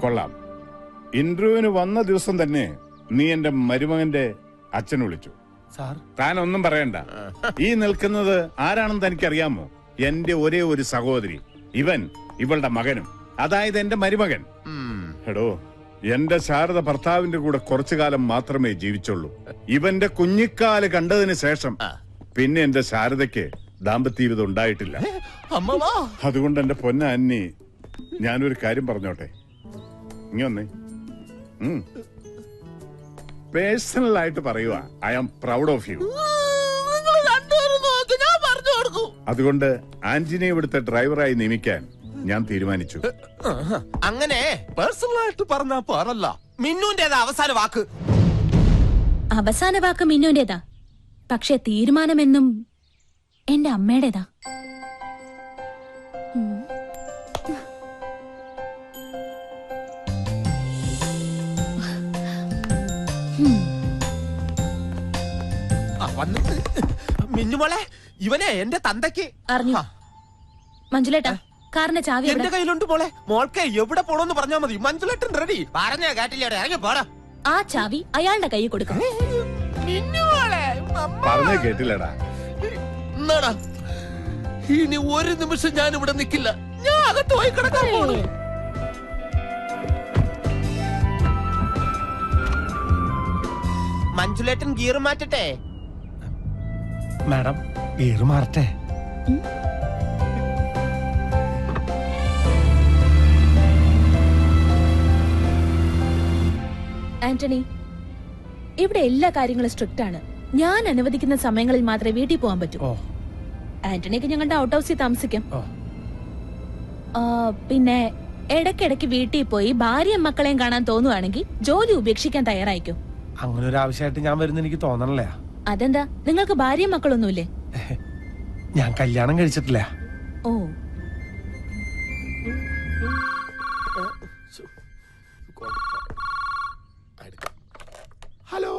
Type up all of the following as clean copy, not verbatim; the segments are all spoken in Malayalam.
കൊള്ളാം. ഇന്റർവ്യൂവിന് വന്ന ദിവസം തന്നെ നീ എന്റെ മരുമകന്റെ അച്ഛൻ വിളിച്ചു. താൻ ഒന്നും പറയണ്ട. ഈ നിൽക്കുന്നത് ആരാണെന്ന് തനിക്കറിയാമോ? എന്റെ ഒരേ ഒരു സഹോദരി, ഇവളുടെ മകനും, അതായത് എന്റെ മരുമകൻ. എടോ, എന്റെ ശാരദ ഭർത്താവിന്റെ കൂടെ കുറച്ചു കാലം മാത്രമേ ജീവിച്ചുള്ളൂ. ഇവന്റെ കുഞ്ഞിക്കാല് കണ്ടതിന് ശേഷം പിന്നെ എന്റെ ശാരദയ്ക്ക് ദാമ്പത്യ ജീവിതം ഉണ്ടായിട്ടില്ല. അതുകൊണ്ട് എന്റെ പൊന്ന അന്നി, ഞാനൊരു കാര്യം പറഞ്ഞോട്ടെ. ഇങ്ങൊന്നേ, പേഴ്സണൽ ആയിട്ട് പറയുക, I am proud of you. അതുകൊണ്ട് ആന്റണിയെ ഇവിടുത്തെ ഡ്രൈവറായി നിയമിക്കാൻ ഞാൻ തീരുമാനിച്ചു. അങ്ങനെ പേഴ്സണൽ ആയിട്ട് പറഞ്ഞാ പാടല്ല. മിന്നുന്റേതാ അവസാന വാക്ക്. അവസാന വാക്ക് മിന്നുന്റേതാ, പക്ഷെ തീരുമാനമെന്നും എന്റെ അമ്മയുടേതാ. മിന്നുമോളെ, ഇവനെ എന്റെ തന്തയ്ക്ക് അറിഞ്ഞു. മഞ്ജുലേട്ടാ, കാറിന്റെ ചാവി എന്റെ കയ്യിലുണ്ട് മോളെ. മോൾക്ക് എവിടെ പോണോന്ന് പറഞ്ഞാ മതി. മഞ്ജുലേട്ടൻ റെഡി. പറഞ്ഞ കേട്ടില്ലേ? ഇറങ്ങി പോടാ. ആ ചാവി അയാളുടെ കയ്യിൽ കൊടുക്കും. പറഞ്ഞേ കേട്ടില്ലടാ. എന്നാടാ, ഇനി ഒരു നിമിഷം ഞാൻ ഇവിടെ നിൽക്കില്ല. ഞാൻ അകത്ത് പോയി കിടക്കാൻ പോണു. മഞ്ജുലേട്ടൻ ഗിയർ മാറ്റട്ടെ? മാഡം, ഗിയർ മാറട്ടെ? ആന്റണി, ഇവിടെ എല്ലാ കാര്യങ്ങളും സ്ട്രിക്റ്റ് ആണ്. ഞാൻ അനുവദിക്കുന്ന സമയങ്ങളിൽ മാത്രമേ വീട്ടിൽ പോകാൻ പറ്റൂ. ആന്റണിക്ക് ഞങ്ങളുടെ ഔട്ട് ഹൗസിൽ താമസിക്കാം. പിന്നെ ഇടയ്ക്കിടയ്ക്ക് വീട്ടിൽ പോയി ഭാര്യയും മക്കളെയും കാണാൻ തോന്നുവാണെങ്കിൽ ജോലി ഉപേക്ഷിക്കാൻ തയ്യാറായിക്കോ. അങ്ങനെ ഒരു ആവശ്യമായിട്ട് ഞാൻ വരുന്ന എനിക്ക് തോന്നണല്ലേ. അതെന്താ, നിങ്ങൾക്ക് ഭാര്യയും മക്കളൊന്നുമില്ലേ? ഞാൻ കല്യാണം കഴിച്ചിട്ടില്ല. ഓ, ഹലോ,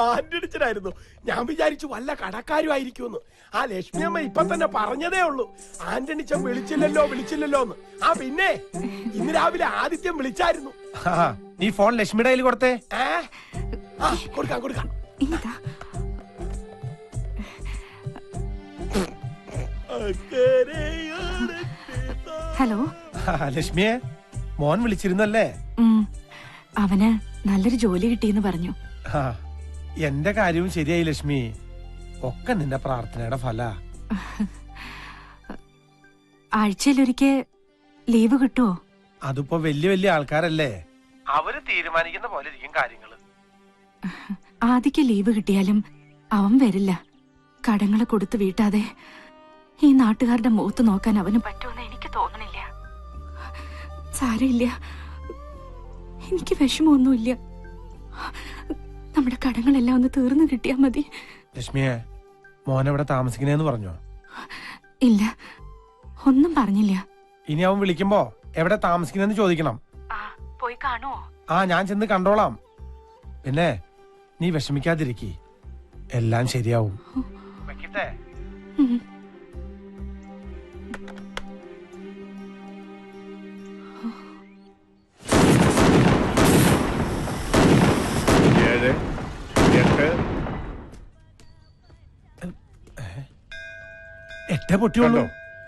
ആന്റണിച്ചനായിരുന്നു. ഞാൻ വിചാരിച്ചു വല്ല കടക്കാരുമായിരിക്കുമെന്ന്. ആ ലക്ഷ്മി അമ്മ ഇപ്പൊ തന്നെ പറഞ്ഞതേ ഉള്ളൂ, ആന്റണിച്ചൻ വിളിച്ചില്ലല്ലോ എന്ന്. പിന്നെ ഇന്ന് രാവിലെ ആദിത്യം വിളിച്ചായിരുന്നു. നീ ഫോൺ ലക്ഷ്മിയുടെ കയ്യിൽ കൊടുത്തേ. കൊടുക്കാം. ഹലോ ലക്ഷ്മിയെ, മോൻ വിളിച്ചിരുന്നല്ലേ? അവന് നല്ലൊരു ജോലി കിട്ടിയെന്ന് പറഞ്ഞു. എന്റെ കാര്യവും ശരിയായി ലക്ഷ്മി. ഒക്കെ നിന്റെ പ്രാർത്ഥനയുടെ ഫല. ആഴ്ചയിലൊരിക്കൽ ലീവ് കിട്ടുമോ? അതിപ്പോ വലിയ വലിയ ആൾക്കാരല്ലേ, അവര് തീരുമാനിക്കുന്ന പോലെ ഇരിക്കും കാര്യങ്ങള്. ആദ്യക്ക് ലീവ് കിട്ടിയാലും അവൻ വരില്ല. കടങ്ങള് കൊടുത്തു വീട്ടാതെ ഈ നാട്ടുകാരുടെ മുഖത്ത് നോക്കാൻ അവന് പറ്റുമെന്ന് എനിക്ക് തോന്നണില്ല. സാരമില്ല, എനിക്ക് വിഷമമൊന്നുമില്ല. നമ്മുടെ കടങ്ങളെല്ലാം ഒന്ന് തീർന്നു കിട്ടിയാ മതി. ലക്ഷ്മിയെ, മോനെവിടെ താമസിക്കണേന്ന് പറഞ്ഞോ? ഇല്ല, ഒന്നും പറഞ്ഞില്ല. ഇനി അവൻ വിളിക്കുമ്പോ എവിടെ താമസിക്കുന്നെന്ന് ചോദിക്കണം. പോയി കാണുവോ? ഞാൻ ചെന്ന് കണ്ടോളാം. പിന്നെ നീ വിഷമിക്കാതിരിക്കി, എല്ലാം ശരിയാവും. വെക്കട്ടെ? എട്ടേ പൊട്ടിയുള്ളൂ.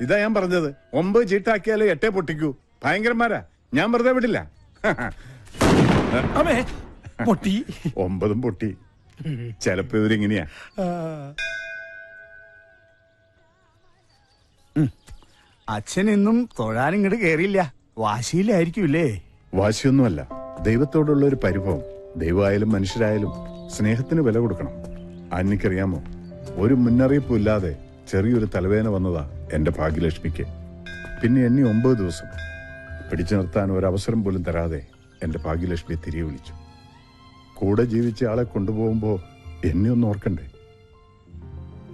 ഇതാ ഞാൻ പറഞ്ഞത്, 9 ചീട്ടാക്കിയാലേ 8 പൊട്ടിക്കൂ. ഭയങ്കരന്മാരാ, ഞാൻ വെറുതെ വിടില്ല. പൊട്ടി 9 പൊട്ടി. ചിലപ്പോ ഇവരിങ്ങനെയാ. അച്ഛൻ ഇന്നും തൊഴാനിങ്ങോട്ട് കേറിയില്ല. വാശിയിലായിരിക്കൂല്ലേ? വാശിയൊന്നുമല്ല, ദൈവത്തോടുള്ള ഒരു പരിഭവം. ദൈവമായാലും മനുഷ്യരായാലും സ്നേഹത്തിന് വില കൊടുക്കണം. അന്നിക്കറിയാമോ, ഒരു മുന്നറിയിപ്പും ഇല്ലാതെ ചെറിയൊരു തലവേദന വന്നതാ എന്റെ ഭാഗ്യലക്ഷ്മിക്ക്. പിന്നെ എന്നെ 9 ദിവസം പിടിച്ചു നിർത്താൻ ഒരവസരം പോലും തരാതെ എന്റെ ഭാഗ്യലക്ഷ്മിയെ തിരികെ വിളിച്ചു. കൂടെ ജീവിച്ച ആളെ കൊണ്ടുപോകുമ്പോ എന്നെ ഒന്ന് ഓർക്കണ്ടേ?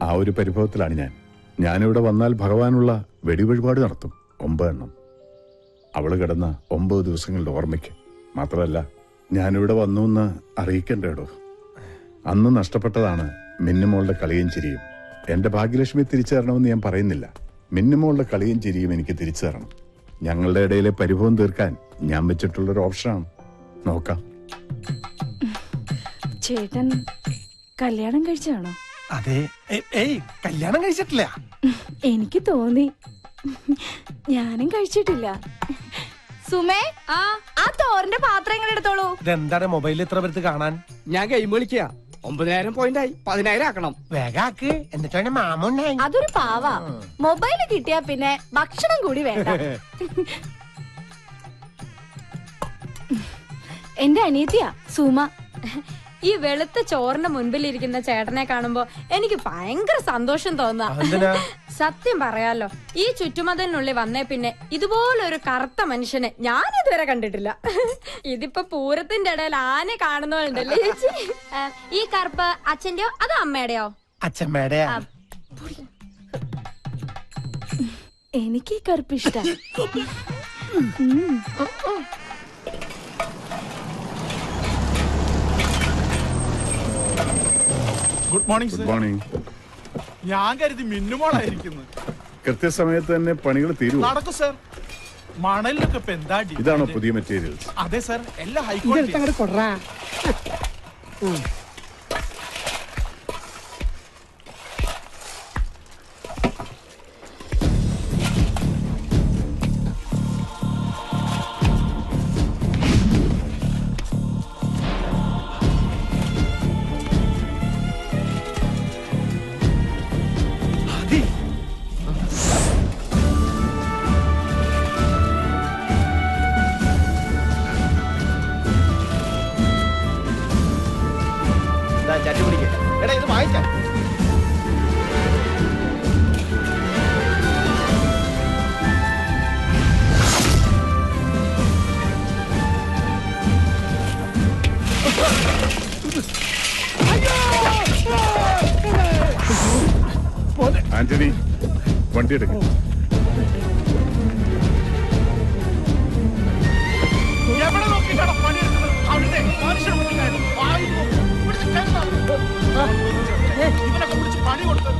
ആ ഒരു പരിഭവത്തിലാണ് ഞാനിവിടെ വന്നാൽ ഭഗവാനുള്ള വെടിവഴിപാട് നടത്തും. 9 എണ്ണം. അവള് കിടന്ന 9 ദിവസങ്ങളുടെ ഓർമ്മയ്ക്ക്. മാത്രമല്ല, ഞാനിവിടെ വന്നു എന്ന് അറിയിക്കണ്ടേടോ. അന്ന് നഷ്ടപ്പെട്ടതാണ് മിന്നുമോളുടെ കളിയും ചിരിയും. എന്റെ ഭാഗ്യലക്ഷ്മി തിരിച്ചു തരണമെന്ന് ഞാൻ പറയുന്നില്ല. മിന്നുമോളുടെ കളിയും ചിരിയും എനിക്ക് തിരിച്ചു തരണം. ഞങ്ങളുടെ ഇടയിലെ പരിഭവം തീർക്കാൻ ഞാൻ വെച്ചിട്ടുള്ളൊരു ഓപ്ഷനാണ്. നോക്കാം. ചേട്ടൻ കല്യാണം കഴിച്ചാണോ? അതെ. ഏയ് കല്യാണം കഴിച്ചിട്ടില്ല. എനിക്ക് തോന്നി. ഞാനും കഴിച്ചിട്ടില്ല. സുമേ, ആ തോറിന്റെ പാത്രം എങ്ങനെ എടുത്തോളൂ. ഇതെന്താണ് മൊബൈലിൽ ഇത്ര പേർക്ക് കാണാൻ? ഞാൻ ഗെയിം കളിക്കുക. 9,000 പോയിന്റ് ആയി. 10,000 ആക്കണം. വേഗാക്ക്, എന്നിട്ടാണ് മാമുണ്ടായി. അതൊരു പാവാ. മൊബൈല് കിട്ടിയാ പിന്നെ ഭക്ഷണം കൂടി വേണ്ട. എന്റെ അനിയത്തിയാ സുമ. ഈ വെളുത്ത ചോറിന്റെ മുൻപിലിരിക്കുന്ന ചേട്ടനെ കാണുമ്പോ എനിക്ക് ഭയങ്കര സന്തോഷം തോന്നാ. സത്യം പറയാലോ, ഈ ചുറ്റുമതിലിനുള്ളിൽ വന്നേ പിന്നെ ഇതുപോലൊരു കറുത്ത മനുഷ്യനെ ഞാൻ ഇതുവരെ കണ്ടിട്ടില്ല. ഇതിപ്പോ പൂരത്തിന്റെ ഇടയിൽ ആനെ കാണുന്നോണ്ടല്ലേ ചേച്ചി. ഈ കറുപ്പ് അച്ഛന്റെയോ അതോ അമ്മയുടെയോ? അച്ഛമ്മയുടെ. എനിക്ക് ഈ കറുപ്പ് ഇഷ്ടം. Good morning. Good morning. ഞാൻ കരുതി മിന്നുമോളായിരിക്കുന്നു. കൃത്യസമയത്ത് തന്നെ പണികൾ തീരുവോ? നടക്കും സർ. മണലിനൊക്കെ ഇപ്പൊ എന്താ? ഇതാണോ പുതിയ മെറ്റീരിയൽസ്? അതെ സർ, എല്ലാം ഹൈ ക്വാളിറ്റി. കൊടാ. എടാ ഇത് വാങ്ങിക്കാം. ആന്റണി, വണ്ടി എടുക്കും. എവിടെ നോക്കിയിട്ടാണ് പണിയെടുക്കുന്നത്? അവിടെ മനുഷ്യനെ മുന്നിലായിരുന്നു. ഇവനൊക്കെ പിടിച്ച് പണി കൊടുത്തത്.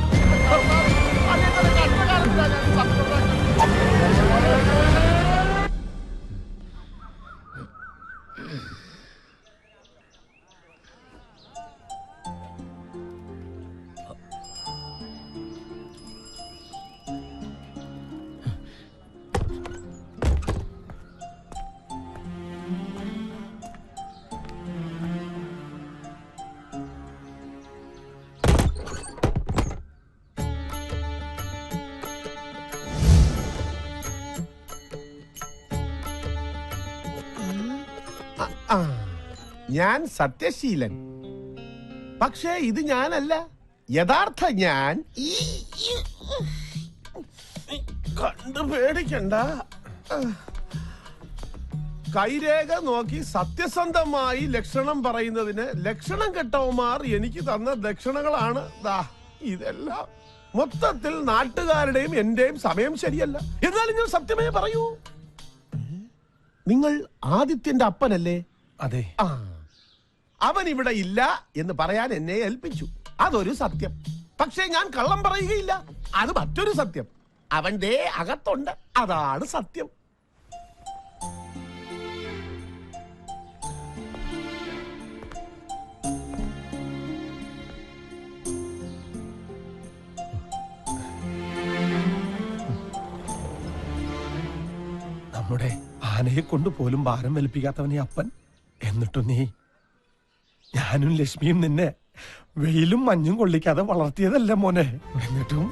ഞാൻ സത്യശീലൻ. പക്ഷേ ഇത് ഞാനല്ല. യഥാർത്ഥ ഞാൻ. കണ്ടു പേടിക്കണ്ട. കൈരേഖ നോക്കി സത്യസന്ധമായി ലക്ഷണം പറയുന്നതിന് ലക്ഷണം കെട്ടവന്മാർ എനിക്ക് തന്ന ദക്ഷിണകളാണ് ഇതെല്ലാം. മൊത്തത്തിൽ നാട്ടുകാരുടെയും എന്റെയും സമയം ശരിയല്ല. എന്നാലും ഞാൻ സത്യമേ പറയൂ. നിങ്ങൾ ആദിത്യന്റെ അപ്പനല്ലേ? അതെ. അവൻ ഇവിടെ ഇല്ല എന്ന് പറയാൻ എന്നെ ഏൽപ്പിച്ചു. അതൊരു സത്യം. പക്ഷേ ഞാൻ കള്ളം പറയുകയില്ല. അത് മറ്റൊരു സത്യം. അവന്റെ അകത്തുണ്ട്. അതാണ് സത്യം. നമ്മുടെ ആനയെ കൊണ്ട് പോലും ഭാരം വലിപ്പിക്കാത്തവനെ അപ്പൻ. എന്നിട്ടും നീ, ഞാനും ലക്ഷ്മിയും നിന്നെ വെയിലും മഞ്ഞും കൊള്ളിക്കാതെ വളർത്തിയതല്ല മോനെ. എന്നിട്ടും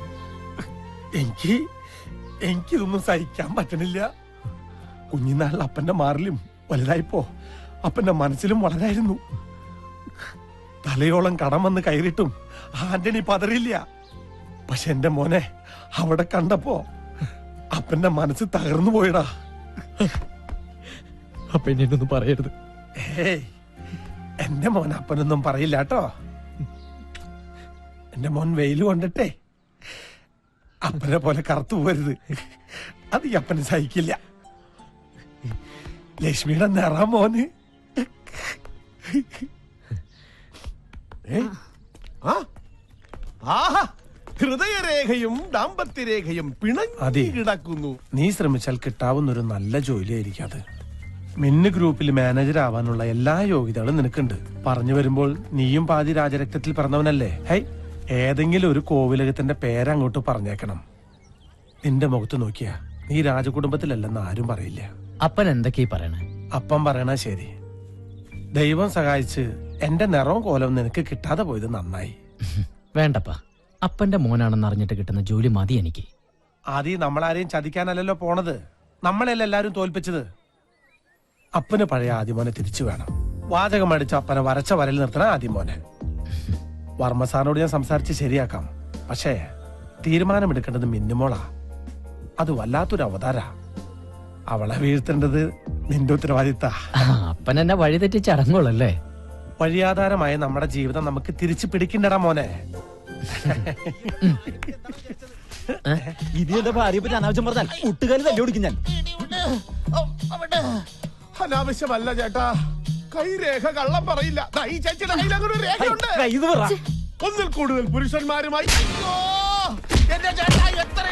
എനിക്കിതൊന്നും സഹിക്കാൻ പറ്റണില്ല. കുഞ്ഞിനാളിൽ അപ്പന്റെ മാറിലും വലുതായിപ്പോ അപ്പന്റെ മനസ്സിലും വളരായിരുന്നു. തലയോളം കടം വന്ന് കയറിയിട്ടും ആന്റണി പതറിയില്ല. പക്ഷെ എന്റെ മോനെ അവിടെ കണ്ടപ്പോ അപ്പന്റെ മനസ്സ് തകർന്നു പോയിടാ. അപ്പൊ എന്നൊന്നും പറയരുത്. ഏയ്, എന്റെ മോൻ അപ്പനൊന്നും പറയില്ല കേട്ടോ. എന്റെ മോൻ വെയിൽ കൊണ്ടിട്ടേ അപ്പനെ പോലെ കറുത്തു പോരുത്. അത് ഈ അപ്പന് സഹിക്കില്ല. ലക്ഷ്മിയുടെ നിറം മോന്. ഹൃദയരേഖയും ദാമ്പത്യരേഖയും പിണങ്ങി കിടക്കുന്നു. നീ ശ്രമിച്ചാൽ കിട്ടാവുന്ന ഒരു നല്ല ജോലിയായിരിക്കും അത്. മിന്ന് ഗ്രൂപ്പിൽ മാനേജർ ആവാനുള്ള എല്ലാ യോഗ്യതകളും നിനക്കുണ്ട്. പറഞ്ഞു വരുമ്പോൾ നീയും പാതി രാജരക്തത്തിൽ പിറന്നവനല്ലേ? ഹൈ, ഏതെങ്കിലും ഒരു കോവിലകത്തിന്റെ പേരങ്ങോട്ട് പറഞ്ഞേക്കണം. നിന്റെ മുഖത്ത് നോക്കിയാ നീ രാജകുടുംബത്തിലല്ലെന്ന് ആരും പറയില്ല. അപ്പൻ എന്തൊക്കെയാ പറയണേ? അപ്പം പറയണ ശരി. ദൈവം സഹായിച്ച് എന്റെ നിറവും കോലവും നിനക്ക് കിട്ടാതെ പോയത് നന്നായി. വേണ്ടപ്പാ, അപ്പന്റെ മോനാണെന്ന് അറിഞ്ഞിട്ട് കിട്ടുന്ന ജോലി മതി എനിക്ക്. ആദ്യം നമ്മളാരെയും ചതിക്കാനല്ലല്ലോ പോണത്. നമ്മളെല്ലാം എല്ലാരും തോൽപ്പിച്ചത്. അപ്പന് പഴയ ആദ്യമോനെ തിരിച്ചു വേണം. വാചകം അടിച്ച അപ്പനെ വരച്ച വരൽ നിർത്തണ ആദ്യമോനെ. വർമ്മ സാറിനോട് ഞാൻ സംസാരിച്ച് ശരിയാക്കാം. പക്ഷേ തീരുമാനമെടുക്കേണ്ടത് മിന്നുമോളാ. അത് വല്ലാത്തൊരു അവതാര. അവളെ വീഴ്ത്തേണ്ടത് നിന്റെ ഉത്തരവാദിത്ത. അപ്പൻ എന്നെ വഴിതെറ്റിച്ച് അടങ്ങുള്ളല്ലേ? വഴിയാധാരമായ നമ്മുടെ ജീവിതം നമുക്ക് തിരിച്ചു പിടിക്കണ്ടടാ മോനെ. ഇത് എന്റെ ഭാര്യയെ പറ്റി അനാവശ്യം പറഞ്ഞാൽ ഒട്ടുകാലം തല്ലി ഓടിക്കും ഞാൻ. അനാവശ്യമല്ല ചേട്ടാ, കൈരേഖ കള്ളം പറയില്ല. ഈ ചേച്ചിയുടെ കയ്യിൽ അങ്ങനെ ഒരു രേഖയുണ്ട്. ഒന്നിൽ കൂടുതൽ പുരുഷന്മാരുമായി. എന്റെ ചേട്ടാ എത്ര